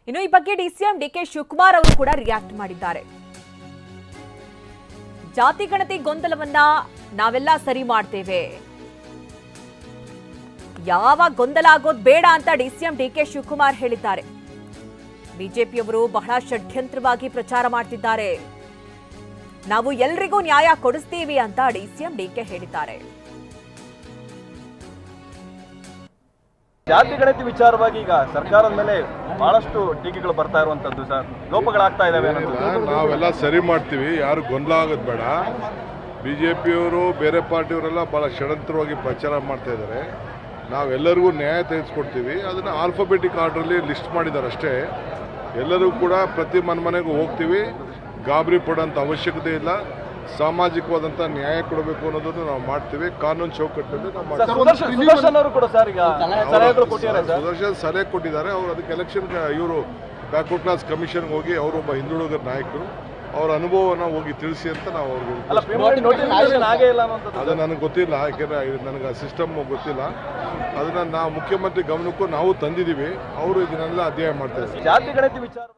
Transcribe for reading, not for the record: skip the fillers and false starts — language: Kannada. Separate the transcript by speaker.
Speaker 1: ಇನ್ನು ಈ ಬಗ್ಗೆ ಡಿಸಿಎಂ ಡಿಕೆ ಶಿವಕುಮಾರ್ ಅವರು ಕೂಡ ರಿಯಾಕ್ಟ್ ಮಾಡಿದ್ದಾರೆ. ಜಾತಿ ಗಣತಿ ಗೊಂದಲವನ್ನ ನಾವೆಲ್ಲ ಸರಿ ಮಾಡ್ತೇವೆ, ಯಾವ ಗೊಂದಲ ಆಗೋದು ಬೇಡ ಅಂತ ಡಿಸಿಎಂ ಡಿಕೆ ಶಿವಕುಮಾರ್ ಹೇಳಿದ್ದಾರೆ. ಬಿಜೆಪಿಯವರು ಬಹಳ ಷಡ್ಯಂತ್ರವಾಗಿ ಪ್ರಚಾರ ಮಾಡ್ತಿದ್ದಾರೆ, ನಾವು ಎಲ್ರಿಗೂ ನ್ಯಾಯ ಕೊಡಿಸ್ತೀವಿ ಅಂತ ಡಿಸಿಎಂ ಡಿಕೆ ಹೇಳಿದ್ದಾರೆ.
Speaker 2: ಜಾತಿ ಗಣತಿ ವಿಚಾರವಾಗಿ ಈಗ ಸರ್ಕಾರದ ಮೇಲೆ ಬಹಳಷ್ಟು ಟೀಕೆಗಳು ಬರ್ತಾ ಇರುವಂತದ್ದು ಸರ್, ಲೋಪಗಳಾಗ್ತಾ ಇದಾವೆ.
Speaker 3: ನಾವೆಲ್ಲ ಸರಿ ಮಾಡ್ತೀವಿ, ಯಾರು ಗೊಂದಲ ಆಗೋದು ಬೇಡ. ಬಿಜೆಪಿಯವರು ಬೇರೆ ಪಾರ್ಟಿಯವರೆಲ್ಲ ಬಹಳ ಷಡ್ಯಂತ್ರವಾಗಿ ಪ್ರಚಾರ ಮಾಡ್ತಾ ಇದ್ದಾರೆ. ನಾವೆಲ್ಲರಿಗೂ ನ್ಯಾಯ ತೆಗೆದುಕೊಡ್ತೀವಿ. ಅದನ್ನು ಆಲ್ಫಾಬೆಟಿಕ್ ಆರ್ಡ್ರಲ್ಲಿ ಲಿಸ್ಟ್ ಮಾಡಿದ್ದಾರೆ ಅಷ್ಟೇ. ಎಲ್ಲರೂ ಕೂಡ ಪ್ರತಿ ಮನೆಗೂ ಹೋಗ್ತೀವಿ, ಗಾಬರಿ ಪಡೋಂಥ ಅವಶ್ಯಕತೆ ಇಲ್ಲ. ಸಾಮಾಜಿಕವಾದಂಥ ನ್ಯಾಯ ಕೊಡಬೇಕು ಅನ್ನೋದನ್ನು ನಾವು ಮಾಡ್ತೀವಿ. ಕಾನೂನು ಚೌಕಟ್ಟಲ್ಲಿ ನಾವು ಮಾಡ್ತೀವಿ. ಸುದರ್ಶನ್ ಸಲಹೆ ಕೊಟ್ಟಿದ್ದಾರೆ. ಅವರು ಅದಕ್ಕೆ ಎಲೆಕ್ಷನ್ ಇವರು ಬ್ಯಾಕ್ವರ್ಡ್ ಕ್ಲಾಸ್ ಕಮಿಷನ್ಗೆ ಹೋಗಿ ಅವರೊಬ್ಬ ಹಿಂದುಳಿದ ನಾಯಕರು ಅವರ ಅನುಭವವನ್ನು ಹೋಗಿ ತಿಳಿಸಿ ಅಂತ ನಾವು ಅವ್ರಿಗೆ ಅದು ನನಗೆ ಗೊತ್ತಿಲ್ಲ, ಯಾಕೆಂದರೆ ನನಗೆ ಆ ಸಿಸ್ಟಮ್ ಗೊತ್ತಿಲ್ಲ. ಅದನ್ನು ನಾವು ಮುಖ್ಯಮಂತ್ರಿ ಗಮನಕ್ಕೂ ನಾವು ತಂದಿದ್ದೀವಿ. ಅವರು ಇದನ್ನೆಲ್ಲ ಅಧ್ಯಯನ ಮಾಡ್ತಾ ಇದ್ದಾರೆ.
Speaker 2: ಜಾತಿ ಗಣತಿ ವಿಚಾರ